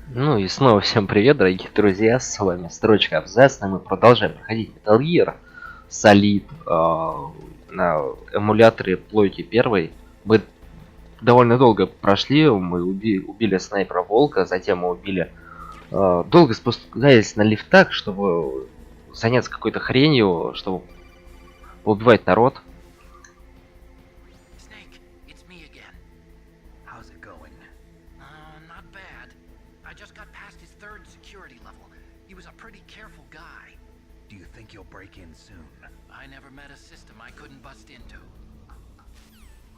Ну и снова всем привет, дорогие друзья, с вами Строчка Абзац, и мы продолжаем проходить Metal Gear Solid на эмуляторе плойки первой. Мы довольно долго прошли, мы убили снайпера Волка, затем мы убили... долго спускались на лифтах, чтобы заняться какой-то хренью, чтобы убивать народ.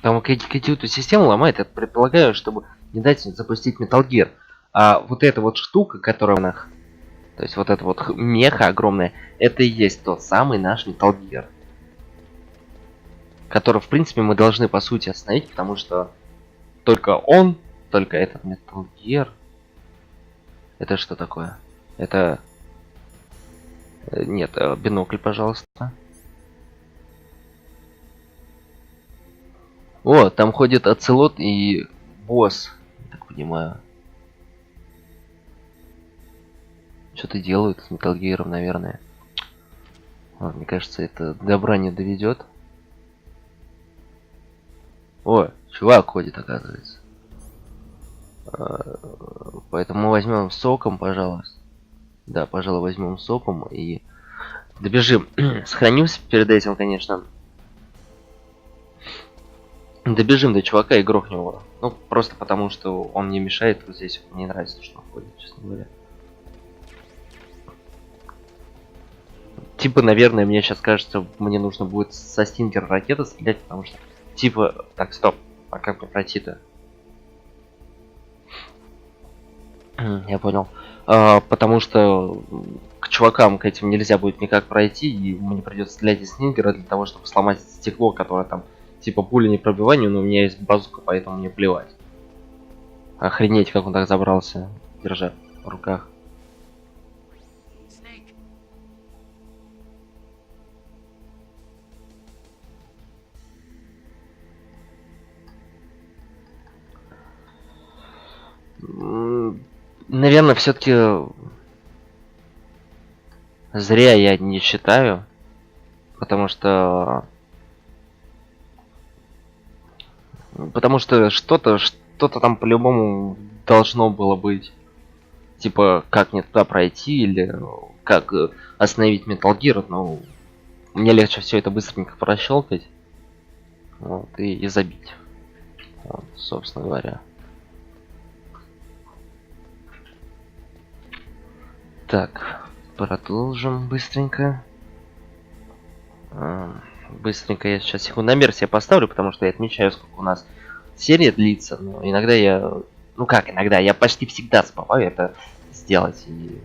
Там какую-то систему ломает, я предполагаю, чтобы не дать запустить Metal Gear. А вот эта вот штука, которая у нас... То есть вот эта вот меха огромная, это и есть тот самый наш Metal Gear. Который, в принципе, мы должны, по сути, остановить, потому что только он, только этот Metal Gear... Это что такое? Это... Нет, бинокль, пожалуйста. О, там ходит Оцелот и босс, так понимаю. Что-то делают с Metal Gear, наверное. Мне кажется, это добра не доведет. О, чувак ходит, оказывается. Поэтому возьмем соком, пожалуйста. Да, пожалуй, возьмем соком и добежим. Сохранимся перед этим, конечно. Добежим до чувака и грохнем его. Ну, просто потому, что он мне мешает. Вот здесь мне нравится, что он ходит, честно говоря. Типа, наверное, мне сейчас кажется, мне нужно будет со стингера ракеты стрелять, потому что... Типа... Так, стоп. А как мне пройти-то? Я понял. Потому что к чувакам, к этим нельзя будет никак пройти, и мне придется стрелять из стингера для того, чтобы сломать стекло, которое там... Типа пуля не пробиванию, но у меня есть базука, поэтому мне плевать. Охренеть, как он так забрался, держа в руках. Наверное, все-таки зря я не считаю, потому что что-то там по-любому должно было быть. Типа, как мне туда пройти, или как остановить Metal Gear, но мне легче все это быстренько прощелкать. Вот, и забить. Вот, собственно говоря. Так, продолжим быстренько. Быстренько я сейчас секундомер себе поставлю, потому что я отмечаю, сколько у нас серия длится. Но иногда я... Ну как иногда? Я почти всегда забываю это сделать. И...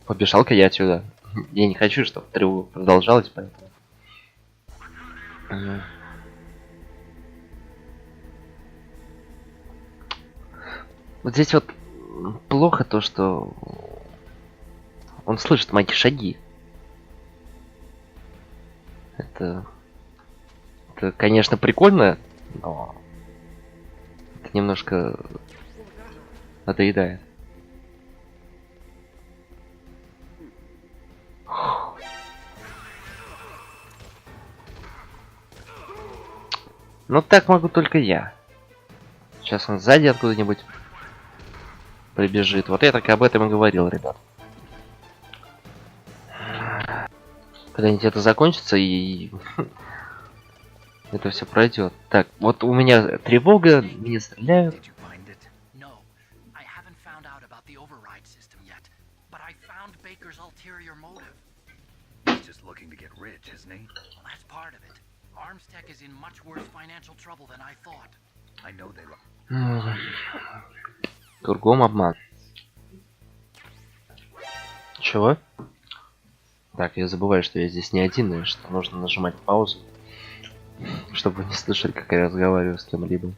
Побежал-ка я отсюда. Я не хочу, чтобы тревога продолжалась, поэтому... Вот здесь вот плохо то, что он слышит мои шаги. Это, конечно, прикольно, но это немножко надоедает. Ну так могу только я. Сейчас он сзади откуда-нибудь прибежит. Вот я так об этом и говорил, ребят. Когда-нибудь это закончится и это все пройдет. Так, вот у меня тревога, меня стреляют. Кругом обман. Чего? Так, я забываю, что я здесь не один, и что нужно нажимать паузу, чтобы вы не слышали, как я разговариваю с кем-либо.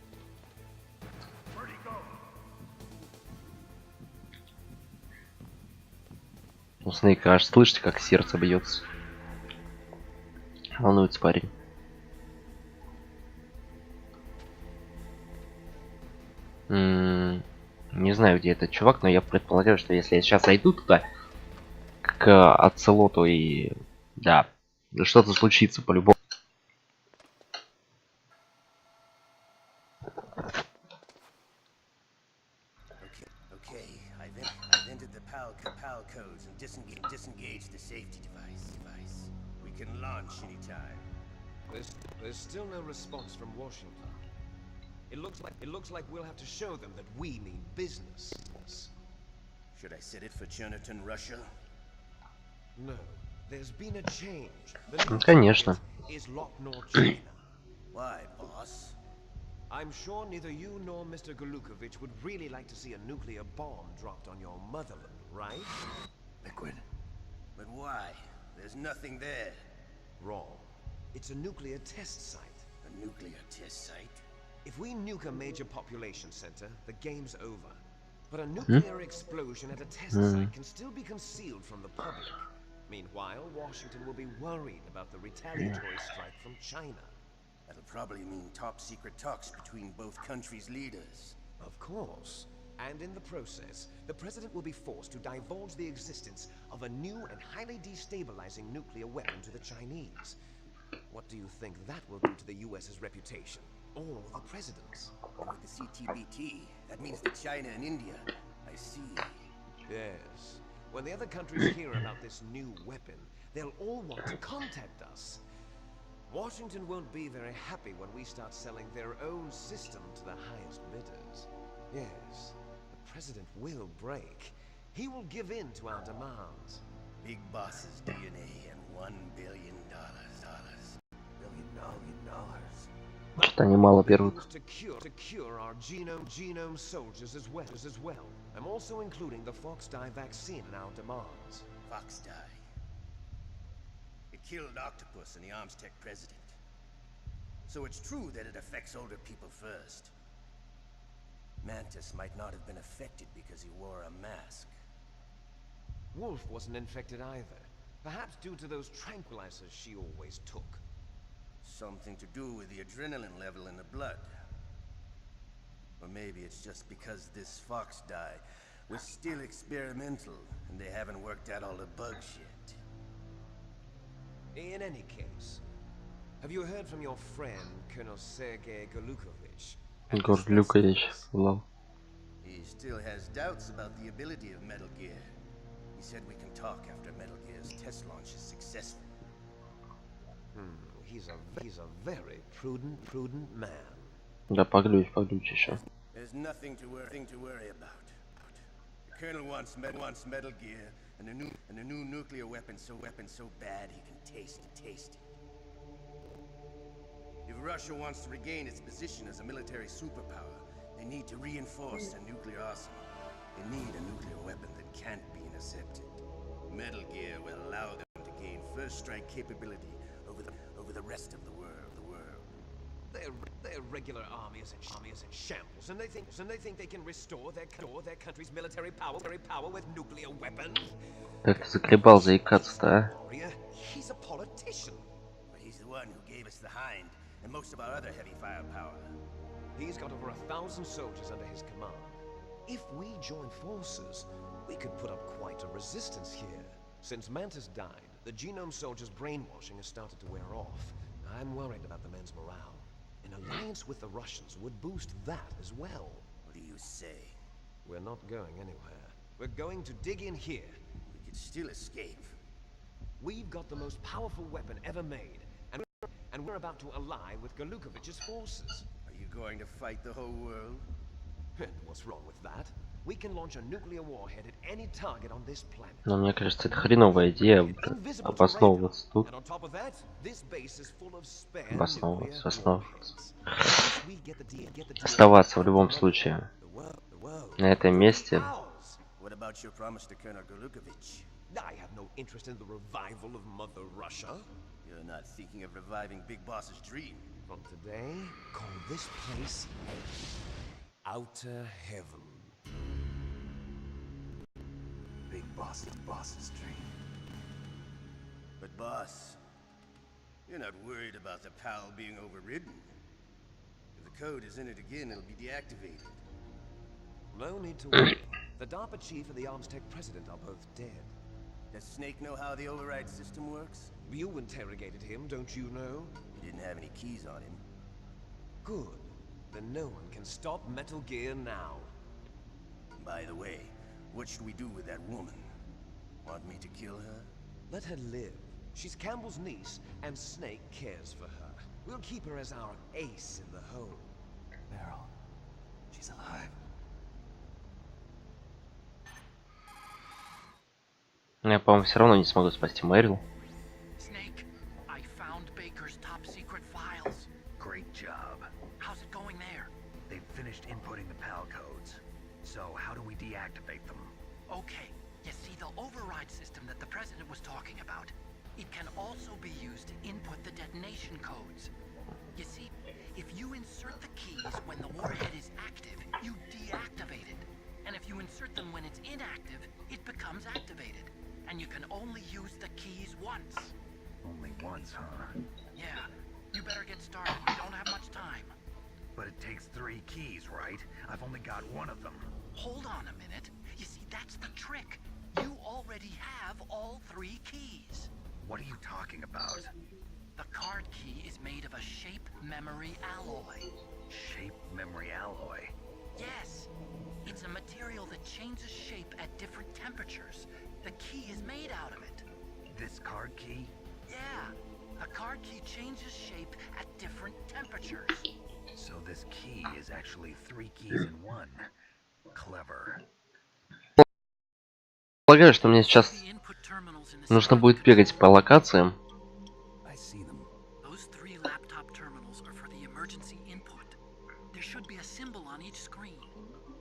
У Снейка аж слышите, как сердце бьется. Волнуется парень. Не знаю, где этот чувак, но я предполагаю, что если я сейчас зайду туда, к Оцелоту и... Да, что-то случится по-любому. Disengage the safety device. We can launch anytime. There's still no response from Washington. It looks like we'll have to show them that we mean business. Should I set it for Jonathan, Russia? No, there's been a change. Ну, конечно. Is locked North China. Why, boss? I'm sure neither you nor Mr. Golukovich would really like to see a nuclear bomb dropped on your motherland, right? Liquid. But why? There's nothing there. Wrong. It's a nuclear test site. A nuclear test site? If we nuke a major population center, the game's over. But a nuclear explosion at a test site can still be concealed from the public. Meanwhile, Washington will be worried about the retaliatory strike from China. That'll probably mean top-secret talks between both countries' leaders. Of course. And in the process, the president will be forced to divulge the existence of a new and highly destabilizing nuclear weapon to the Chinese. What do you think that will do to the US's reputation? Or the president's? And with the CTBT, that means that China and India. I see. Yes. When the other countries hear about this new weapon, they'll all want to contact us. Washington won't be very happy when we start selling their own system to the highest bidders. Yes, the president will break. He will give in to our demands. Big boss's DNA and $1 billion. $1 billion. Что-то они мало берут. To cure our genome soldiers as well. I'm also including the Fox dye vaccine in our demands. Fox dye. It killed Octopus and the Armstech president. So it's true that it affects older people first. Mantis might not have been affected because he wore a mask. Wolf wasn't infected either. Perhaps due to those tranquilizers she always took. Something to do with the adrenaline level in the blood. Or maybe it's just because this Fox dye was still experimental and they haven't worked out all the bugs yet. In any case, have you heard from your friend, Colonel Sergei Golukovich? Горлюкович, лол. He still has doubts about the ability of Metal Gear. He said we can talk after Metal Gear's test launch is successful. He's a very prudent man. Да, поглючь еще. There's nothing to worry about. The Colonel wants Metal Gear and a new nuclear weapon so bad he can taste it. If Russia wants to regain its position as a military superpower, they need to reinforce their nuclear arsenal. They need a nuclear weapon that can't be intercepted. Metal Gear will allow them to gain first strike capability over the rest of the world. Their regular army is in shambles, and they think they can restore their country's military power with nuclear weapons. Как ты заколебал заикаться-то, а? He's a politician. But he's the one who gave us the Hind and most of our other heavy firepower. He's got over 1,000 soldiers under his command. If we join forces, we could put up quite a resistance here. Since Mantis died, the genome soldiers' brainwashing has started to wear off. I'm worried about the men's morale. An alliance with the Russians would boost that as well. What do you say? We're not going anywhere. We're going to dig in here. We could still escape. We've got the most powerful weapon ever made, and we're about to ally with Golukovich's forces. Are you going to fight the whole world? And what's wrong with that? We can launch a nuclear warhead at any target on this planet. Но мне кажется, это хреновая идея обосновываться тут. Оставаться в любом случае на этом месте. What about your promise to Colonel Golukovich? I have no interest in the revival of Mother Russia. You're not thinking of reviving Big Boss's dream. From today, call this place Outer Heaven. Big boss's dream. But boss, you're not worried about the PAL being overridden. If the code is in it again, it'll be deactivated. No need to worry. The DARPA chief and the Armstech president are both dead. Does Snake know how the override system works? You interrogated him, don't you know? He didn't have any keys on him. Good. Then no one can stop Metal Gear now. By the way, what should we do with that woman? Want me to kill her? Let her live. She's Campbell's niece, and Snake cares for her. We'll keep her as our ace in the hole. Meryl, she's alive. Я, по-моему, все равно не смогу спасти Мэрил. Snake, I found Baker's top secret files. Great job. How's it going there? They've finished inputting the PAL codes. So how do we deactivate them? Okay, you see the override system that the president was talking about? It can also be used to input the detonation codes. You see, if you insert the keys when the warhead is active, you deactivate it. And if you insert them when it's inactive, it becomes activated. And you can only use the keys once. Only once, huh? Yeah, you better get started. We don't have much time. But it takes 3 keys, right? I've only got 1 of them. Hold on a minute. You see, that's the trick. You already have all 3 keys. What are you talking about? The card key is made of a shape memory alloy. Shape memory alloy. Yes, it's a material that changes shape at different temperatures. The key is made out of it. This card key? Yeah, a card key changes shape at different temperatures. So this key is actually 3 keys in 1. Clever. Полагаю, что мне сейчас The input terminals in the нужно system будет бегать по локациям. I see them. Those 3 laptop terminals are for the emergency input. There should be a symbol on each screen.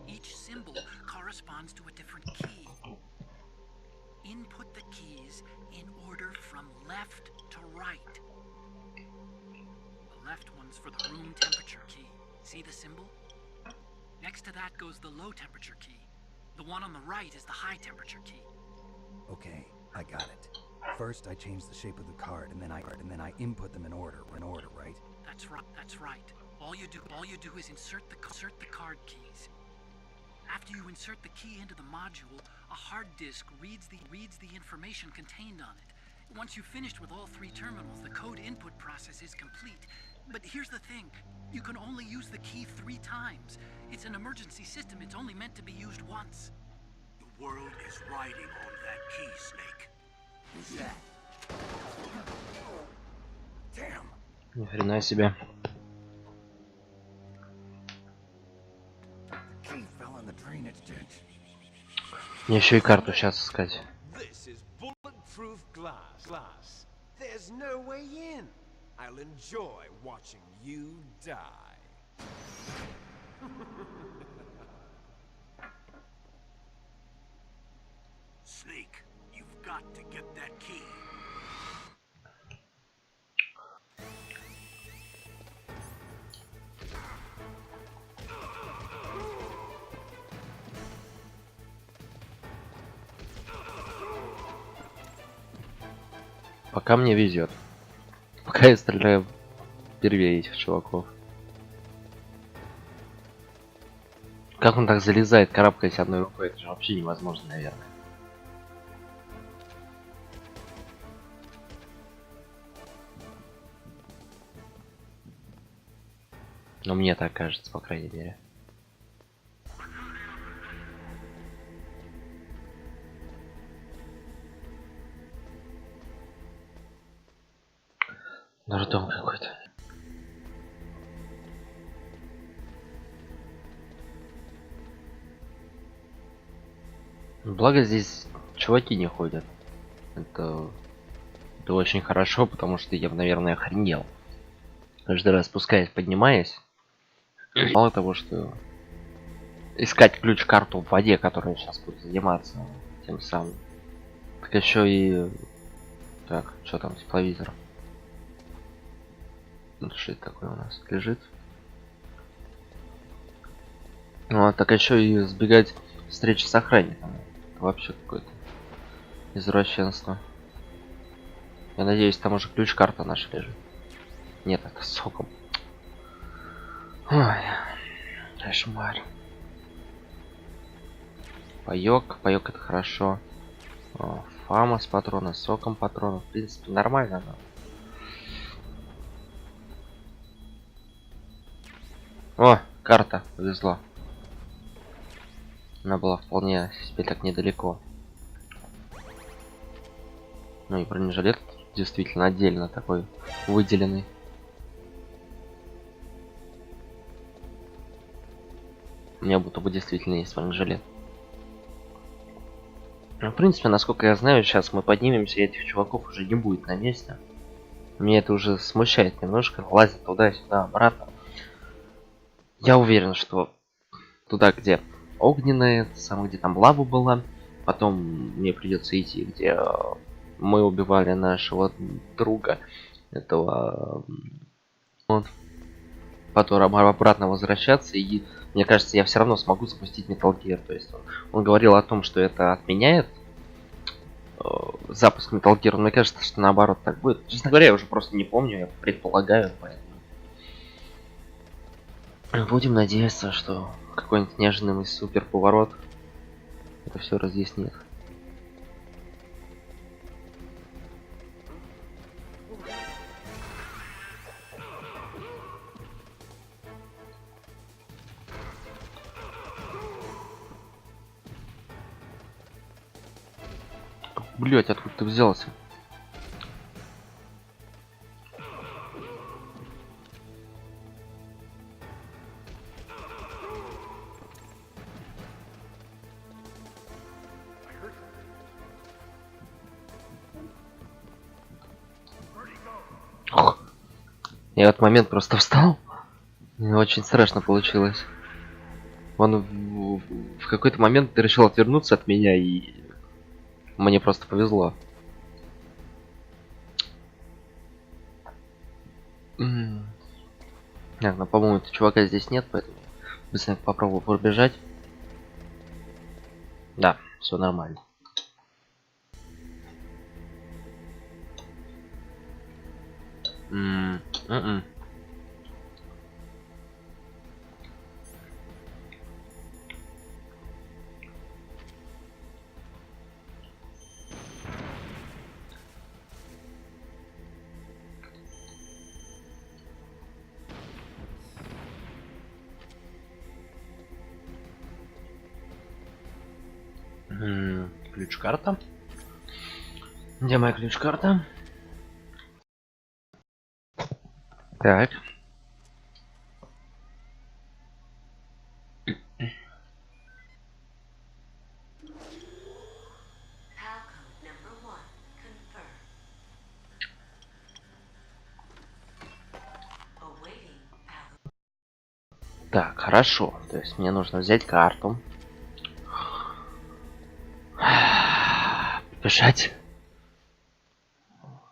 Each symbol corresponds to a different key. Input the keys in order from left to right. The left one's for the room temperature key. See the symbol? Next to that goes the low temperature key. The one on the right is the high temperature key. Okay, I got it. First, I change the shape of the card, and then I input them in order, right? That's right. That's right. All you do is insert the card keys. After you insert the key into the module, a hard disk reads the information contained on it. Once you've finished with all 3 terminals, the code input process is complete. But here's the thing. You can only use the key 3 times. It's an emergency system. It's only meant to be used once. The world is riding on that key, Snake. Who's that? Damn. Ни хрена себе. The key fell in the drainage ditch. Мне еще и карту сейчас искать. This is bulletproof glass. There's no way in. I'll enjoy watching you die. Snake, you've got to get that key. Пока мне везет. Пока я стреляю первее этих чуваков. Как он так залезает, карабкаясь одной рукой? Это же вообще невозможно, наверное. Но мне так кажется, по крайней мере. Дурдом какой-то. Благо здесь чуваки не ходят. Это очень хорошо, потому что я бы, наверное, охренел. Каждый раз спускаясь, поднимаясь. Мало того, что искать ключ-карту в воде, которая сейчас будет заниматься тем самым. Так еще и... Так, что там, тепловизор? Что это такое у нас лежит? Ну, а так еще и избегать встречи с охранником. Это вообще какой-то Извращенство. Я надеюсь, там уже ключ-карта наша лежит. Нет, это с соком. Ой, кошмар. Паёк, паёк это хорошо. О, фама с патрона, с соком патрона. В принципе, нормально, но... О, карта, повезло. Она была вполне себе так недалеко. Ну и бронежилет действительно отдельно такой выделенный. У меня будто бы действительно есть бронежилет. Ну, в принципе, насколько я знаю, сейчас мы поднимемся, и этих чуваков уже не будет на месте. Меня это уже смущает немножко, лазят туда-сюда, обратно. Я уверен, что туда, где огненные, самое, где там лава была, потом мне придется идти, где мы убивали нашего друга, этого, вот, потом обратно возвращаться, и мне кажется, я все равно смогу запустить Metal Gear. То есть он говорил о том, что это отменяет запуск Metal Gear. Мне кажется, что наоборот так будет. Честно говоря, я уже просто не помню, я предполагаю, поэтому будем надеяться, что какой-нибудь неожиданный супер поворот это все разъяснит. Блять, откуда ты взялся? Ох. Я в этот момент просто встал. Мне очень страшно получилось. Он в какой-то момент решил отвернуться от меня, и мне просто повезло. Так, ну, по-моему, этого чувака здесь нет, поэтому быстренько попробую пробежать. Да, все нормально. Ключ-карта. Где моя ключ-карта? Так. Так, хорошо. То есть мне нужно взять карту. Бежать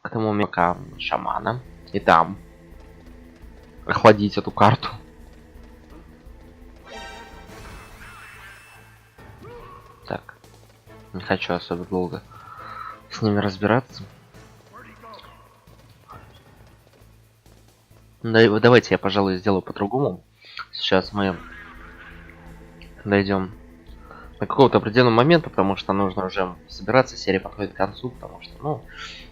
к тому мекам шамана. И там охладить эту карту. Так. Не хочу особо долго с ними разбираться. Да, давайте я, пожалуй, сделаю по-другому. Сейчас мы дойдем до какого-то определенного момента, потому что нужно уже собираться, серия подходит к концу, потому что, ну,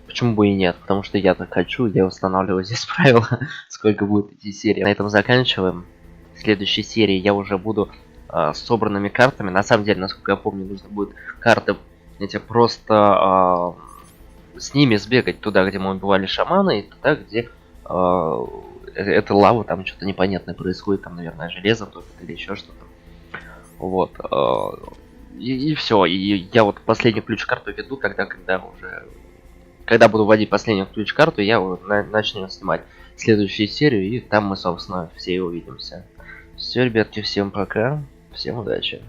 почему бы и нет, потому что я так хочу, я устанавливаю здесь правила, сколько будет идти серии. На этом заканчиваем. В следующей серии я уже буду с собранными картами. На самом деле, насколько я помню, нужно будет карты эти просто с ними сбегать туда, где мы убивали шамана, и туда, где это лава, там что-то непонятное происходит, там, наверное, железо топит или еще что-то. Вот. И все. И я вот последнюю ключ-карту веду, когда буду вводить последнюю ключ-карту, я начну снимать следующую серию, и там мы, собственно, все увидимся. Все, ребятки, всем пока, всем удачи.